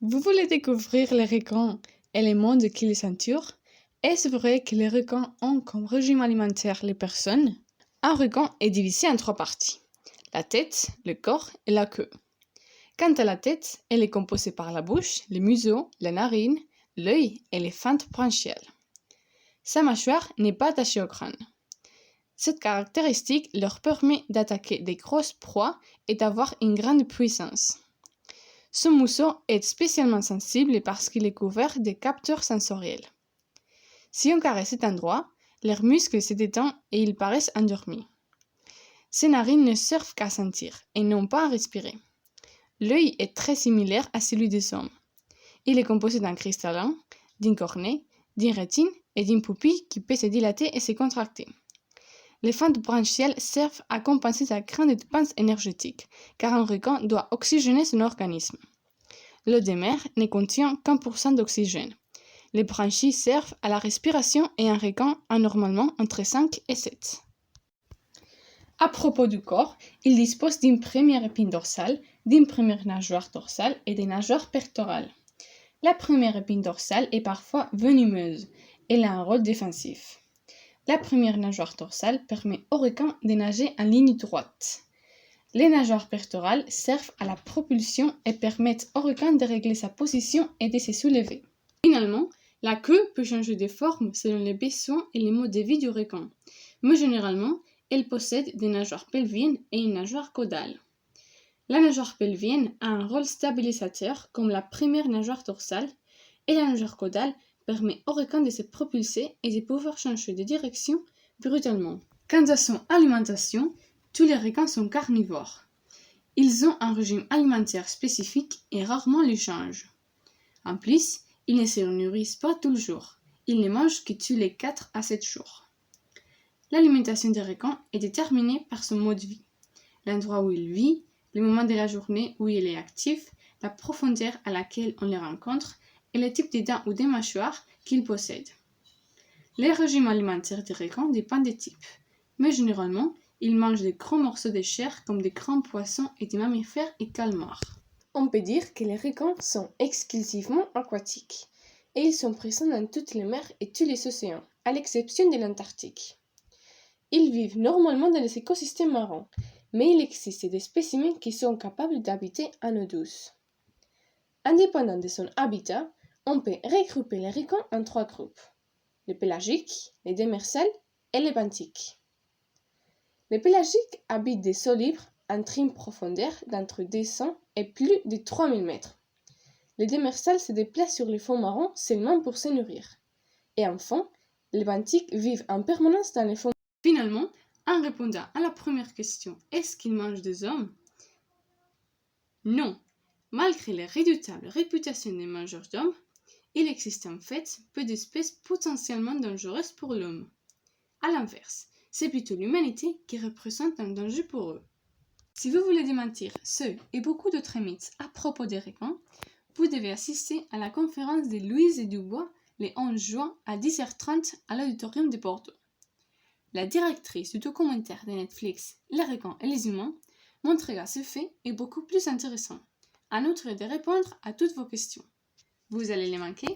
Vous voulez découvrir les requins et les mondes qui les entourent? Est-ce vrai que les requins ont comme régime alimentaire les personnes? Un requin est divisé en 3 parties: la tête, le corps et la queue. Quant à la tête, elle est composée par la bouche, le museau, la narine, l'œil et les fentes branchiales. Sa mâchoire n'est pas attachée au crâne. Cette caractéristique leur permet d'attaquer des grosses proies et d'avoir une grande puissance. Son museau est spécialement sensible parce qu'il est couvert de capteurs sensoriels. Si on caresse cet endroit, leurs muscles se détendent et ils paraissent endormis. Ces narines ne servent qu'à sentir et non pas à respirer. L'œil est très similaire à celui des hommes. Il est composé d'un cristallin, d'une cornée, d'une rétine et d'une pupille qui peut se dilater et se contracter. Les fentes branchiales servent à compenser sa grande dépense énergétique, car un requin doit oxygéner son organisme. L'eau de mer ne contient qu'1% d'oxygène. Les branchies servent à la respiration et un requin a normalement entre 5 et 7. À propos du corps, il dispose d'une première épine dorsale, d'une première nageoire dorsale et des nageoires pectorales. La première épine dorsale est parfois venimeuse. Elle a un rôle défensif. La première nageoire dorsale permet au requin de nager en ligne droite. Les nageoires pectorales servent à la propulsion et permettent au requin de régler sa position et de se soulever. Finalement, la queue peut changer de forme selon les besoins et les modes de vie du requin, mais généralement, elle possède des nageoires pelviennes et une nageoire caudale. La nageoire pelvienne a un rôle stabilisateur comme la première nageoire dorsale, et la nageoire caudale permet au requin de se propulser et de pouvoir changer de direction brutalement. Quant à son alimentation, tous les requins sont carnivores. Ils ont un régime alimentaire spécifique et rarement le changent. En plus, ils ne se nourrissent pas tout le jour. Ils ne mangent que tous les 4 à 7 jours. L'alimentation des requins est déterminée par son mode de vie, l'endroit où il vit, le moment de la journée où il est actif, la profondeur à laquelle on les rencontre et le type de dents ou de mâchoires qu'ils possèdent. Les régimes alimentaires des requins dépendent des types, mais généralement, ils mangent de gros morceaux de chair comme des grands poissons et des mammifères et calmars. On peut dire que les requins sont exclusivement aquatiques, et ils sont présents dans toutes les mers et tous les océans, à l'exception de l'Antarctique. Ils vivent normalement dans les écosystèmes marins, mais il existe des spécimens qui sont capables d'habiter en eau douce. Indépendant de son habitat, on peut regrouper les requins en 3 groupes: les pélagiques, les démersales et les benthiques. Les pélagiques habitent des eaux libres entre une profondeur d'entre 200 et plus de 3000 mètres. Les démersales se déplacent sur les fonds marins seulement pour se nourrir. Et enfin, les benthiques vivent en permanence dans les fonds. Finalement, en répondant à la première question, est-ce qu'ils mangent des hommes? Non. Malgré la redoutable réputation des mangeurs d'hommes, il existe en fait peu d'espèces potentiellement dangereuses pour l'homme. À l'inverse, c'est plutôt l'humanité qui représente un danger pour eux. Si vous voulez démentir ce et beaucoup d'autres mythes à propos des requins, vous devez assister à la conférence de Louise Dubois le 11 juin à 10h30 à l'auditorium de Bordeaux. La directrice du documentaire de Netflix Les requins et les humains montrera ce fait et beaucoup plus intéressant. À nous de répondre à toutes vos questions. Vous allez les manquer?